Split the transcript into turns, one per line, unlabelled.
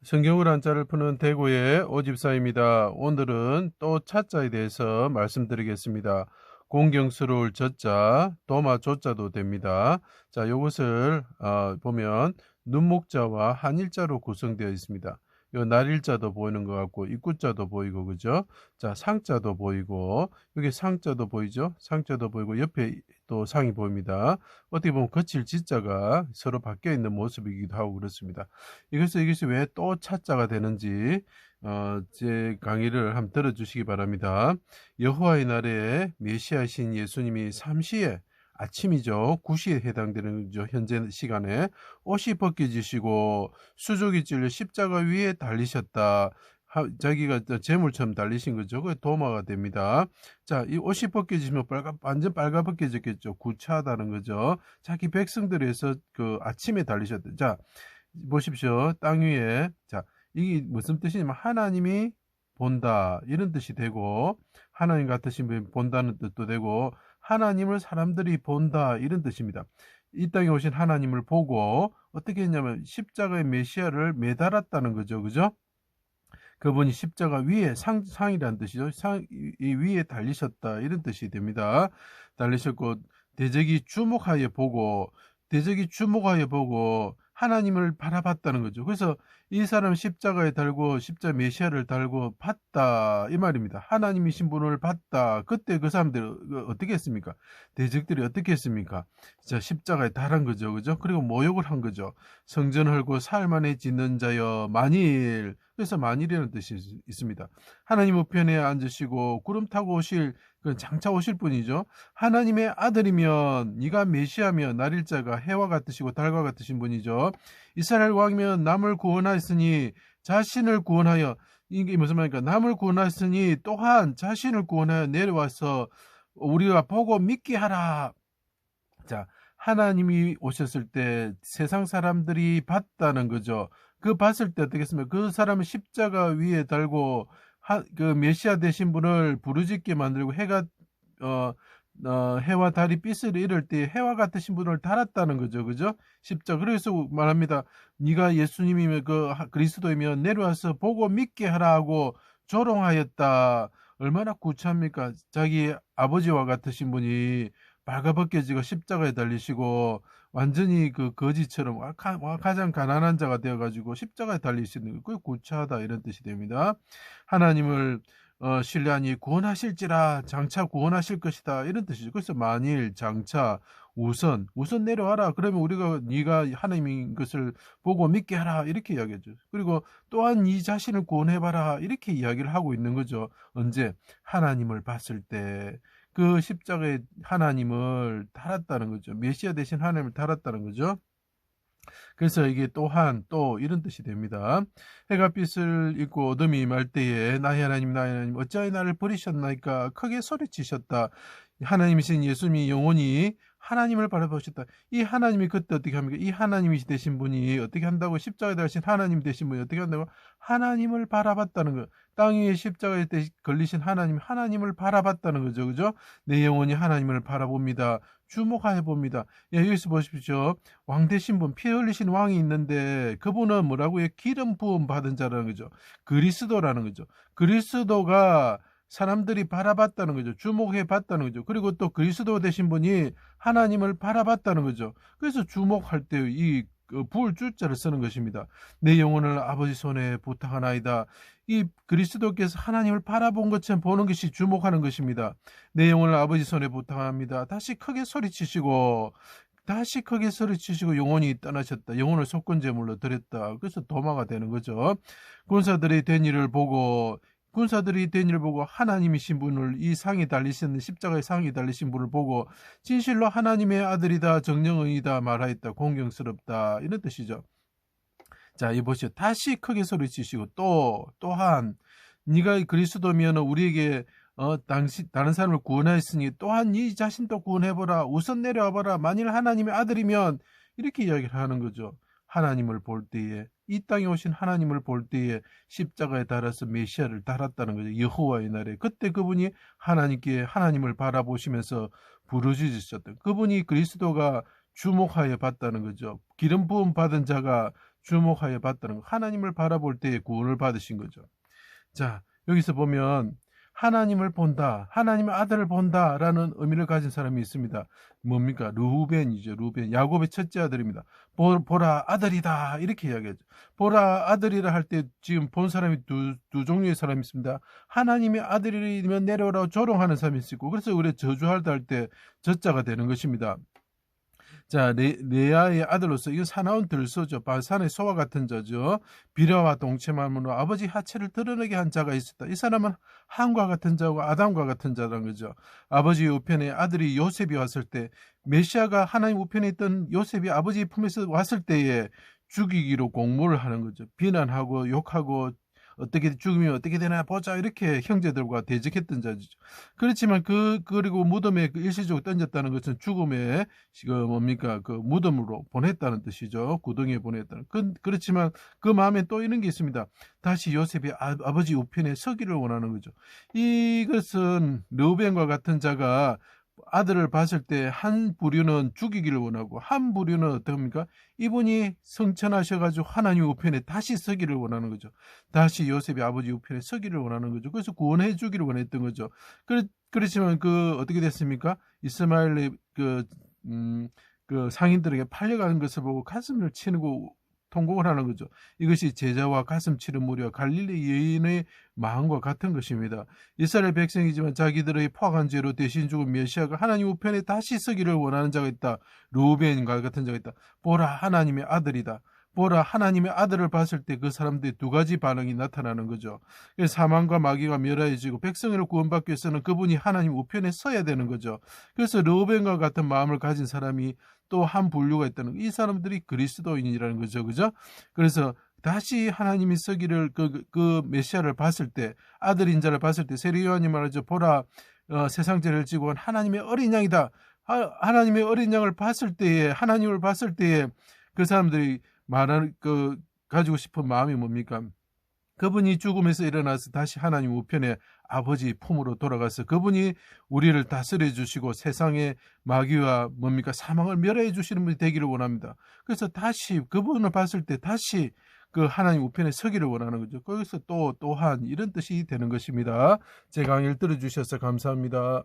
성경을 한자를 푸는 대구의 오집사입니다. 오늘은 또 차자에 대해서 말씀드리겠습니다. 공경스러울 저자, 도마 조자도 됩니다. 자, 요것을 보면 눈목자와 한일자로 구성되어 있습니다. 요 날일자도 보이는 것 같고 입구자도 보이고 그죠? 자, 상자도 보이고 여기 상자도 보이죠? 상자도 보이고 옆에 또 상이 보입니다. 어떻게 보면 거칠 지자가 서로 바뀌어 있는 모습이기도 하고 그렇습니다. 이것이 왜 또 차자가 되는지 제 강의를 한번 들어주시기 바랍니다. 여호와의 날에 메시아신 예수님이 삼시에 아침이죠. 9시에 해당되는 거죠. 현재 시간에 옷이 벗겨지시고 수족이 찔려 십자가 위에 달리셨다. 자기가 재물처럼 달리신 거죠. 그게 도마가 됩니다. 자, 이 옷이 벗겨지면 완전 빨가벗겨졌겠죠. 구차하다는 거죠. 자기 백성들에서 그 아침에 달리셨다. 자, 보십시오. 땅 위에. 자, 이게 무슨 뜻이냐면 하나님이 본다 이런 뜻이 되고 하나님 같으신 분이 본다는 뜻도 되고 하나님을 사람들이 본다 이런 뜻입니다. 이 땅에 오신 하나님을 보고 어떻게 했냐면 십자가의 메시아를 매달았다는 거죠. 그죠? 그분이 십자가 위에 상이라는 뜻이죠. 이 위에 달리셨다 이런 뜻이 됩니다. 달리셨고 대적이 주목하여 보고 하나님을 바라봤다는 거죠. 그래서 이 사람 십자가에 달고 십자 메시아를 달고 봤다 이 말입니다. 하나님이신 분을 봤다. 그때 그 사람들이 어떻게 했습니까? 대적들이 어떻게 했습니까? 자, 십자가에 달한 거죠. 그죠? 그리고 모욕을 한 거죠. 성전 헐고 사흘 만에 짓는 자여 만일. 그래서 만일이라는 뜻이 있습니다. 하나님 우편에 앉으시고 구름 타고 오실 장차 오실 분이죠. 하나님의 아들이면 네가 메시아면 날일자가 해와 같으시고 달과 같으신 분이죠. 이스라엘 왕이면 남을 구원하였으니 자신을 구원하여 이게 무슨 말입니까? 남을 구원하였으니 또한 자신을 구원하여 내려와서 우리가 보고 믿게 하라. 자, 하나님이 오셨을 때 세상 사람들이 봤다는 거죠. 그 봤을 때 어떻게 했습니까? 그 사람은 십자가 위에 달고 그 메시아 되신 분을 부르짖게 만들고 해와 달이 빛을 잃을 때 해와 같으신 분을 달았다는 거죠. 그죠? 십자가. 그래서 말합니다. 네가 예수님이면 그리스도이면 내려와서 보고 믿게 하라 하고 조롱하였다. 얼마나 구차합니까? 자기 아버지와 같으신 분이 발가벗겨지고 십자가에 달리시고 완전히 그 거지처럼 가장 가난한 자가 되어가지고 십자가에 달리시는 거, 그게 구차하다 이런 뜻이 됩니다. 하나님을 신뢰하니 구원하실지라 장차 구원하실 것이다 이런 뜻이죠. 그래서 만일 장차 우선 내려와라. 그러면 우리가 네가 하나님인 것을 보고 믿게 하라 이렇게 이야기하죠. 그리고 또한 네 자신을 구원해봐라 이렇게 이야기를 하고 있는 거죠. 언제? 하나님을 봤을 때 그 십자가에 하나님을 달았다는 거죠. 메시아 대신 하나님을 달았다는 거죠. 그래서 이게 또 이런 뜻이 됩니다. 해가 빛을 입고 어둠이 임할 때에 나의 하나님 어찌하여 나를 버리셨나이까 크게 소리치셨다. 하나님이신 예수님이 영원히 하나님을 바라보셨다. 이 하나님이 그때 어떻게 합니까? 이 하나님이 되신 분이 어떻게 한다고? 십자가에 달리신 하나님 되신 분이 어떻게 한다고? 하나님을 바라봤다는 거예요. 땅 위에 십자가에 걸리신 하나님을 바라봤다는 거죠. 그죠? 내 영혼이 하나님을 바라봅니다. 주목하여 봅니다. 예, 여기서 보십시오. 왕 되신 분, 피 흘리신 왕이 있는데 그분은 뭐라고요? 기름 부음 받은 자라는 거죠. 그리스도라는 거죠. 그리스도가 사람들이 바라봤다는 거죠. 주목해 봤다는 거죠. 그리고 또 그리스도 되신 분이 하나님을 바라봤다는 거죠. 그래서 주목할 때 이 부을 주자를 쓰는 것입니다. 내 영혼을 아버지 손에 부탁하나이다. 이 그리스도께서 하나님을 바라본 것처럼 보는 것이 주목하는 것입니다. 내 영혼을 아버지 손에 부탁합니다. 다시 크게 소리치시고 영혼이 떠나셨다. 영혼을 속건제물로 드렸다. 그래서 도마가 되는 거죠. 군사들이 된 일을 보고 하나님이신 분을 십자가의 상이 달리신 분을 보고 진실로 하나님의 아들이다 정령의이다 말하였다. 공경스럽다 이런 뜻이죠. 자, 이 보시죠. 다시 크게 소리치시고 또한 네가 그리스도면 우리에게 다른 사람을 구원하였으니 또한 네 자신도 구원해보라. 우선 내려와봐라. 만일 하나님의 아들이면 이렇게 이야기를 하는 거죠. 하나님을 볼 때에 이 땅에 오신 하나님을 볼 때에 십자가에 달아서 메시아를 달았다는 거죠. 여호와의 날에 그때 그분이 하나님을 바라보시면서 부르짖으셨던 그분이 그리스도가 주목하여 봤다는 거죠. 기름 부음 받은 자가 주목하여 봤다는 거. 하나님을 바라볼 때에 구원을 받으신 거죠. 자, 여기서 보면 하나님을 본다, 하나님의 아들을 본다라는 의미를 가진 사람이 있습니다. 뭡니까? 루벤이죠. 루벤. 야곱의 첫째 아들입니다. 보라 아들이다 이렇게 이야기하죠. 보라 아들이라 할 때 지금 본 사람이 두 종류의 사람이 있습니다. 하나님의 아들이면 내려오라고 조롱하는 사람이 있고, 그래서 우리 저주하다 할 때 저자가 되는 것입니다. 자, 레아의 아들로서 이거 사나운 들소죠. 바산의 소와 같은 자죠. 비라와 동체만으로 아버지 하체를 드러내게 한 자가 있었다. 이 사람은 함과 같은 자고 아담과 같은 자라는 거죠. 아버지 우편에 아들이 요셉이 왔을 때, 메시아가 하나님 우편에 있던 요셉이 아버지 품에서 왔을 때에 죽이기로 공모를 하는 거죠. 비난하고 욕하고 어떻게 죽으면 어떻게 되나 보자 이렇게 형제들과 대적했던 자죠. 그렇지만 그리고 무덤에 일시적으로 던졌다는 것은 죽음의 뭡니까 그 무덤으로 보냈다는 뜻이죠. 구덩이에 보냈다는. 그렇지만 그 마음에 또 이런 게 있습니다. 다시 요셉이 아버지 우편에 서기를 원하는 거죠. 이것은 르우벤과 같은 자가 아들을 봤을 때 한 부류는 죽이기를 원하고 한 부류는 어떻습니까? 이분이 성천하셔가지고 하나님 우편에 다시 서기를 원하는 거죠. 다시 요셉이 아버지 우편에 서기를 원하는 거죠. 그래서 구원해 주기를 원했던 거죠. 그렇지만 어떻게 됐습니까? 이스마엘의 그 상인들에게 팔려가는 것을 보고 가슴을 치고 통곡을 하는 거죠. 이것이 제자와 가슴 치는 무리와 갈릴리 여인의 마음과 같은 것입니다. 이스라엘 백성이지만 자기들의 포악한 죄로 대신 죽은 메시아가 하나님 우편에 다시 서기를 원하는 자가 있다. 루벤과 같은 자가 있다. 보라 하나님의 아들이다. 보라 하나님의 아들을 봤을 때 그 사람들의 두 가지 반응이 나타나는 거죠. 사망과 마귀가 멸하여지고 백성을 구원받기 위해서는 그분이 하나님 우편에 서야 되는 거죠. 그래서 르우벤과 같은 마음을 가진 사람이 또 한 분류가 있다는, 이 사람들이 그리스도인이라는 거죠. 그죠? 그래서 다시 하나님이 서기를 그 메시아를 봤을 때, 아들 인자를 봤을 때, 세례 요한이 말하죠. 보라 세상 죄를 지고 온 하나님의 어린 양이다. 하나님의 어린 양을 봤을 때에, 하나님을 봤을 때에 그 사람들이 말하는 가지고 싶은 마음이 뭡니까? 그분이 죽음에서 일어나서 다시 하나님 우편에 아버지 품으로 돌아가서 그분이 우리를 다스려 주시고 세상의 마귀와 뭡니까 사망을 멸해 주시는 분이 되기를 원합니다. 그래서 다시 그분을 봤을 때 다시 그 하나님 우편에 서기를 원하는 거죠. 거기서 또한 이런 뜻이 되는 것입니다. 제 강의를 들어주셔서 감사합니다.